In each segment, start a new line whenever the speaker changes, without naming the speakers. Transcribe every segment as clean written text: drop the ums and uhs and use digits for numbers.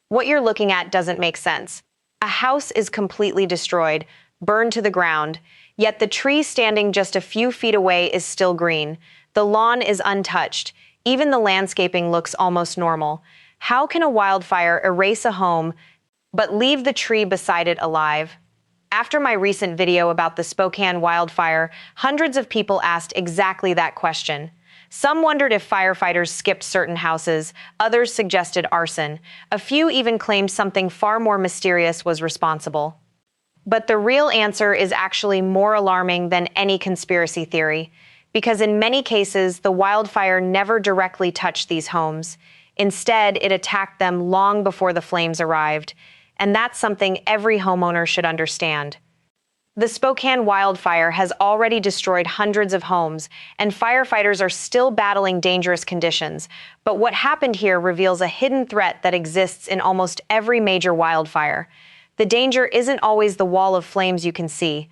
What you're looking at doesn't make sense. A house is completely destroyed, burned to the ground, yet the tree standing just a few feet away is still green. The lawn is untouched. Even the landscaping looks almost normal. How can a wildfire erase a home but leave the tree beside it alive? After my recent video about the Spokane wildfire, hundreds of people asked exactly that question. Some wondered if firefighters skipped certain houses, others suggested arson. A few even claimed something far more mysterious was responsible. But the real answer is actually more alarming than any conspiracy theory, because in many cases, the wildfire never directly touched these homes. Instead, it attacked them long before the flames arrived, and that's something every homeowner should understand. The Spokane wildfire has already destroyed hundreds of homes, and firefighters are still battling dangerous conditions. But what happened here reveals a hidden threat that exists in almost every major wildfire. The danger isn't always the wall of flames you can see.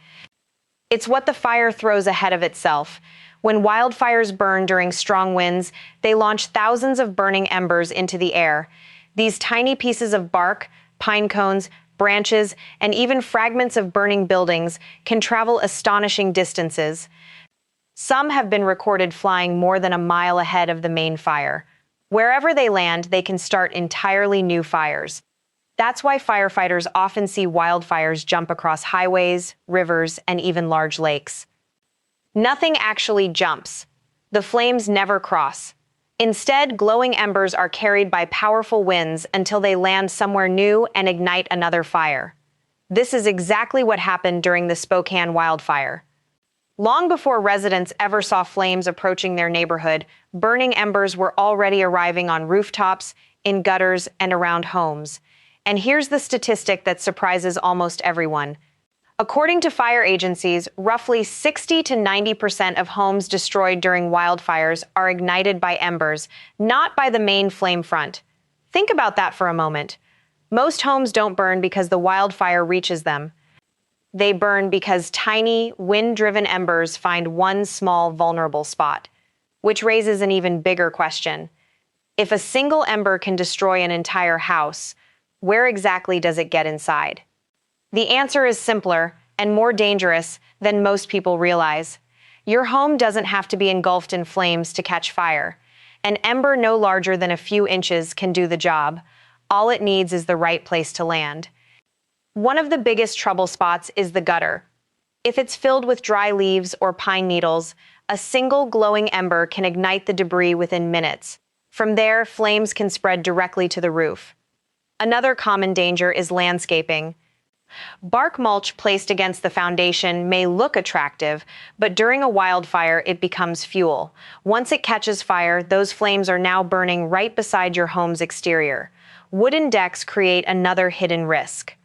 It's what the fire throws ahead of itself. When wildfires burn during strong winds, they launch thousands of burning embers into the air. These tiny pieces of bark, pine cones, branches, and even fragments of burning buildings can travel astonishing distances. Some have been recorded flying more than a mile ahead of the main fire. Wherever they land, they can start entirely new fires. That's why firefighters often see wildfires jump across highways, rivers, and even large lakes. Nothing actually jumps. The flames never cross. Instead, glowing embers are carried by powerful winds until they land somewhere new and ignite another fire. This is exactly what happened during the Spokane wildfire. Long before residents ever saw flames approaching their neighborhood, burning embers were already arriving on rooftops, in gutters, and around homes. And here's the statistic that surprises almost everyone. According to fire agencies, roughly 60 to 90% of homes destroyed during wildfires are ignited by embers, not by the main flame front. Think about that for a moment. Most homes don't burn because the wildfire reaches them. They burn because tiny, wind-driven embers find one small, vulnerable spot, which raises an even bigger question. If a single ember can destroy an entire house, where exactly does it get inside? The answer is simpler and more dangerous than most people realize. Your home doesn't have to be engulfed in flames to catch fire. An ember no larger than a few inches can do the job. All it needs is the right place to land. One of the biggest trouble spots is the gutter. If it's filled with dry leaves or pine needles, a single glowing ember can ignite the debris within minutes. From there, flames can spread directly to the roof. Another common danger is landscaping. Bark mulch placed against the foundation may look attractive, but during a wildfire, it becomes fuel. Once it catches fire, those flames are now burning right beside your home's exterior. Wooden decks create another hidden risk.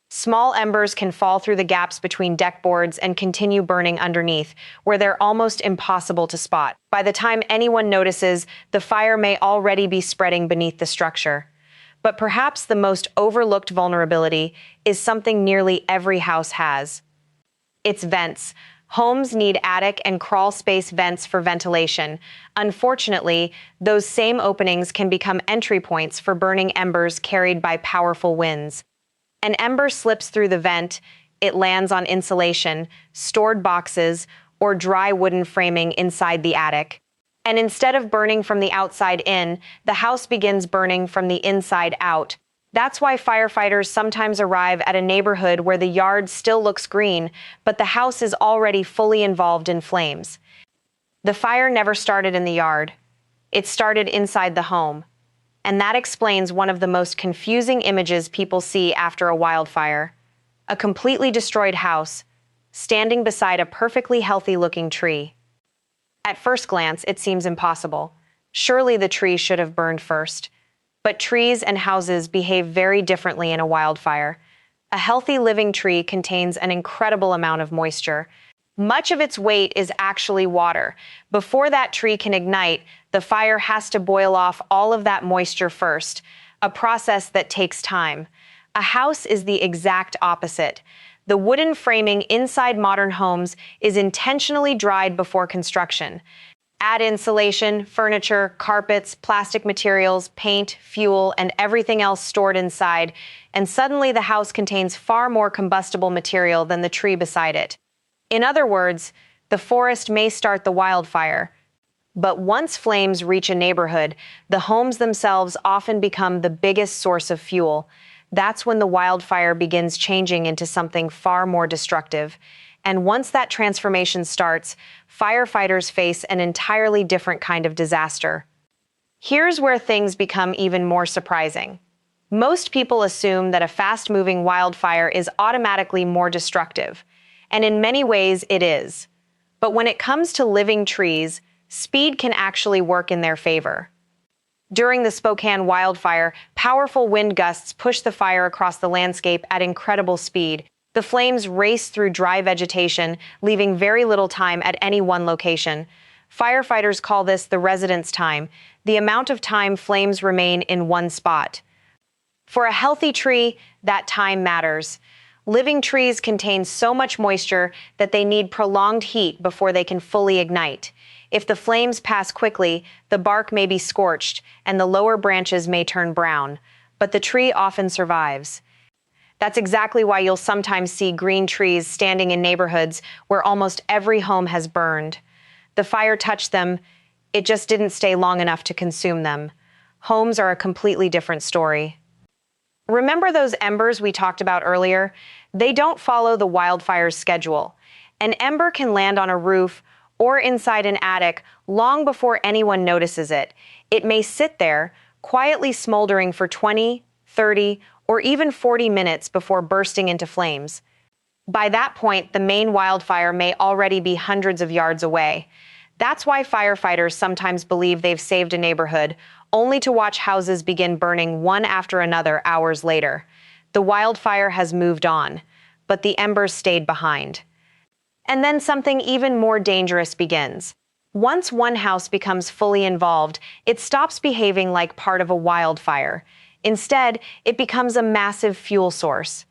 Small embers can fall through the gaps between deck boards and continue burning underneath, where they're almost impossible to spot. By the time anyone notices, the fire may already be spreading beneath the structure. But perhaps the most overlooked vulnerability is something nearly every house has. It's vents. Homes need attic and crawl space vents for ventilation. Unfortunately, those same openings can become entry points for burning embers carried by powerful winds. An ember slips through the vent, it lands on insulation, stored boxes, or dry wooden framing inside the attic. And instead of burning from the outside in, the house begins burning from the inside out. That's why firefighters sometimes arrive at a neighborhood where the yard still looks green, but the house is already fully involved in flames. The fire never started in the yard. It started inside the home. And that explains one of the most confusing images people see after a wildfire. A completely destroyed house, standing beside a perfectly healthy-looking tree. At first glance, it seems impossible. Surely the tree should have burned first. But trees and houses behave very differently in a wildfire. A healthy living tree contains an incredible amount of moisture. Much of its weight is actually water. Before that tree can ignite, the fire has to boil off all of that moisture first, a process that takes time. A house is the exact opposite. The wooden framing inside modern homes is intentionally dried before construction. Add insulation, furniture, carpets, plastic materials, paint, fuel, and everything else stored inside, and suddenly the house contains far more combustible material than the tree beside it. In other words, the forest may start the wildfire, but once flames reach a neighborhood, the homes themselves often become the biggest source of fuel. That's when the wildfire begins changing into something far more destructive. And once that transformation starts, firefighters face an entirely different kind of disaster. Here's where things become even more surprising. Most people assume that a fast-moving wildfire is automatically more destructive, and in many ways it is. But when it comes to living trees, speed can actually work in their favor. During the Spokane wildfire, powerful wind gusts pushed the fire across the landscape at incredible speed. The flames raced through dry vegetation, leaving very little time at any one location. Firefighters call this the residence time, the amount of time flames remain in one spot. For a healthy tree, that time matters. Living trees contain so much moisture that they need prolonged heat before they can fully ignite. If the flames pass quickly, the bark may be scorched and the lower branches may turn brown, but the tree often survives. That's exactly why you'll sometimes see green trees standing in neighborhoods where almost every home has burned. The fire touched them, it just didn't stay long enough to consume them. Homes are a completely different story. Remember those embers we talked about earlier? They don't follow the wildfire's schedule. An ember can land on a roof or inside an attic long before anyone notices it. It may sit there, quietly smoldering for 20, 30, or even 40 minutes before bursting into flames. By that point, the main wildfire may already be hundreds of yards away. That's why firefighters sometimes believe they've saved a neighborhood, only to watch houses begin burning one after another hours later. The wildfire has moved on, but the embers stayed behind. And then something even more dangerous begins. Once one house becomes fully involved, it stops behaving like part of a wildfire. Instead, it becomes a massive fuel source.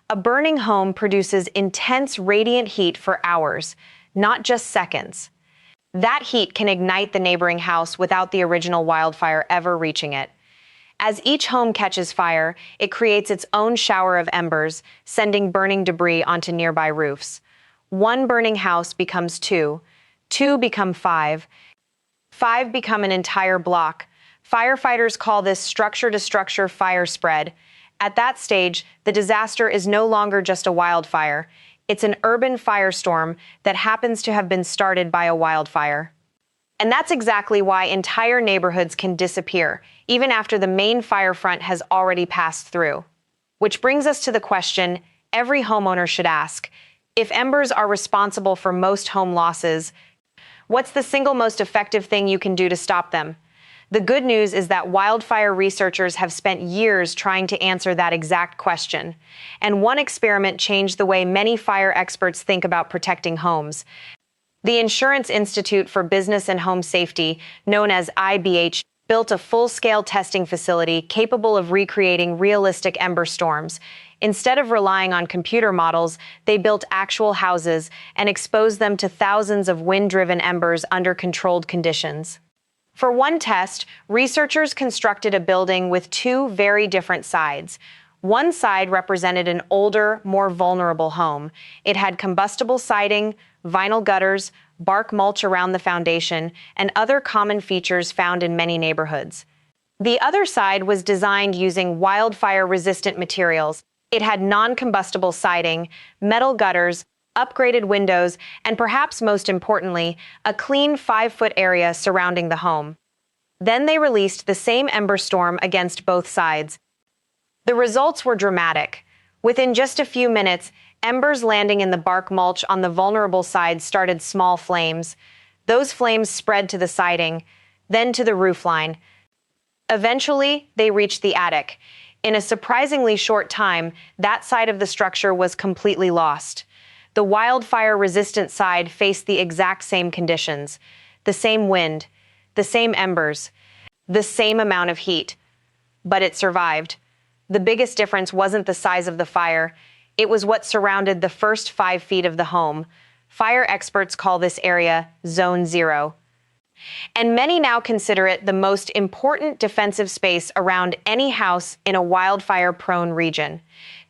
A burning home produces intense radiant heat for hours, not just seconds. That heat can ignite the neighboring house without the original wildfire ever reaching it. As each home catches fire, it creates its own shower of embers, sending burning debris onto nearby roofs. One burning house becomes two, two become five, five become an entire block. Firefighters call this structure-to-structure fire spread. At that stage, the disaster is no longer just a wildfire. It's an urban firestorm that happens to have been started by a wildfire. And that's exactly why entire neighborhoods can disappear, even after the main fire front has already passed through. Which brings us to the question every homeowner should ask. If embers are responsible for most home losses, what's the single most effective thing you can do to stop them? The good news is that wildfire researchers have spent years trying to answer that exact question. And one experiment changed the way many fire experts think about protecting homes. The Insurance Institute for Business and Home Safety, known as IBH, built a full-scale testing facility capable of recreating realistic ember storms. Instead of relying on computer models, they built actual houses and exposed them to thousands of wind-driven embers under controlled conditions. For one test, researchers constructed a building with two very different sides. One side represented an older, more vulnerable home. It had combustible siding, vinyl gutters, bark mulch around the foundation, and other common features found in many neighborhoods. The other side was designed using wildfire-resistant materials. It had non-combustible siding, metal gutters, upgraded windows, and perhaps most importantly, a clean 5-foot area surrounding the home. Then they released the same ember storm against both sides. The results were dramatic. Within just a few minutes, embers landing in the bark mulch on the vulnerable side started small flames. Those flames spread to the siding, then to the roofline. Eventually, they reached the attic. In a surprisingly short time, that side of the structure was completely lost. The wildfire-resistant side faced the exact same conditions, the same wind, the same embers, the same amount of heat. But it survived. The biggest difference wasn't the size of the fire, it was what surrounded the first 5 feet of the home. Fire experts call this area Zone Zero. And many now consider it the most important defensive space around any house in a wildfire-prone region.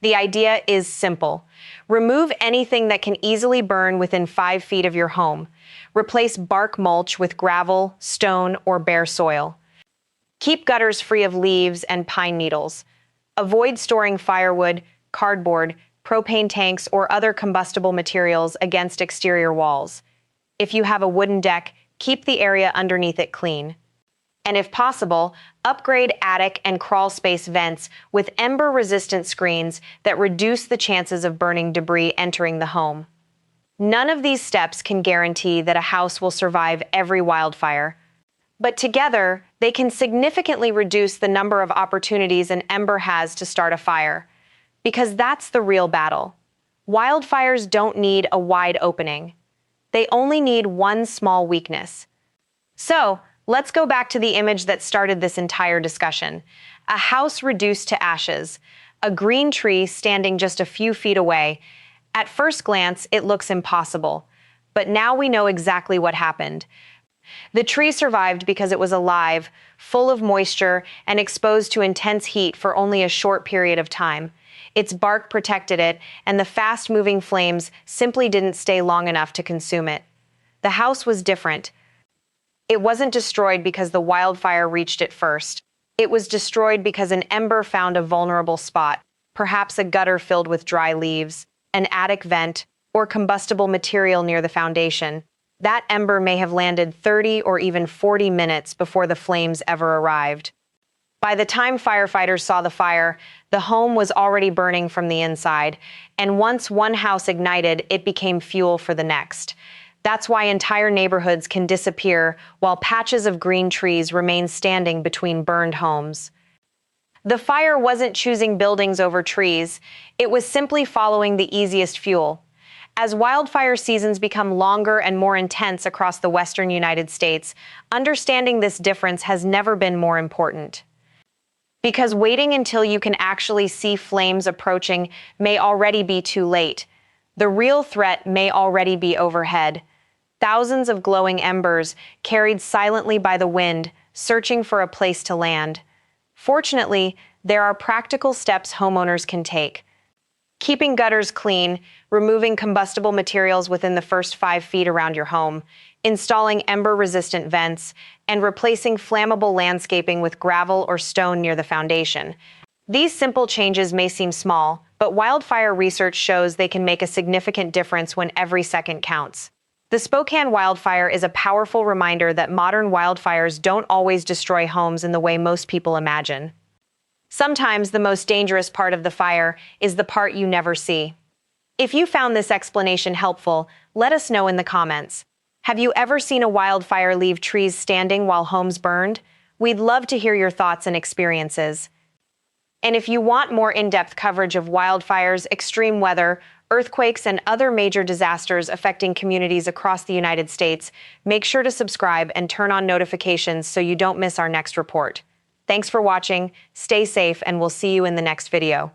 The idea is simple. Remove anything that can easily burn within 5 feet of your home. Replace bark mulch with gravel, stone, or bare soil. Keep gutters free of leaves and pine needles. Avoid storing firewood, cardboard, propane tanks, or other combustible materials against exterior walls. If you have a wooden deck, keep the area underneath it clean. And if possible, upgrade attic and crawl space vents with ember-resistant screens that reduce the chances of burning debris entering the home. None of these steps can guarantee that a house will survive every wildfire, but together, they can significantly reduce the number of opportunities an ember has to start a fire. Because that's the real battle. Wildfires don't need a wide opening. They only need one small weakness. So, let's go back to the image that started this entire discussion. A house reduced to ashes, a green tree standing just a few feet away. At first glance, it looks impossible, but now we know exactly what happened. The tree survived because it was alive, full of moisture, and exposed to intense heat for only a short period of time. Its bark protected it, and the fast-moving flames simply didn't stay long enough to consume it. The house was different. It wasn't destroyed because the wildfire reached it first. It was destroyed because an ember found a vulnerable spot, perhaps a gutter filled with dry leaves, an attic vent, or combustible material near the foundation. That ember may have landed 30 or even 40 minutes before the flames ever arrived. By the time firefighters saw the fire, the home was already burning from the inside, and once one house ignited, it became fuel for the next. That's why entire neighborhoods can disappear while patches of green trees remain standing between burned homes. The fire wasn't choosing buildings over trees, it was simply following the easiest fuel. As wildfire seasons become longer and more intense across the western United States, understanding this difference has never been more important. Because waiting until you can actually see flames approaching may already be too late. The real threat may already be overhead. Thousands of glowing embers carried silently by the wind, searching for a place to land. Fortunately, there are practical steps homeowners can take. Keeping gutters clean, removing combustible materials within the first 5 feet around your home, installing ember-resistant vents, and replacing flammable landscaping with gravel or stone near the foundation. These simple changes may seem small, but wildfire research shows they can make a significant difference when every second counts. The Spokane wildfire is a powerful reminder that modern wildfires don't always destroy homes in the way most people imagine. Sometimes the most dangerous part of the fire is the part you never see. If you found this explanation helpful, let us know in the comments. Have you ever seen a wildfire leave trees standing while homes burned? We'd love to hear your thoughts and experiences. And if you want more in-depth coverage of wildfires, extreme weather, earthquakes, and other major disasters affecting communities across the United States, make sure to subscribe and turn on notifications so you don't miss our next report. Thanks for watching, stay safe, and we'll see you in the next video.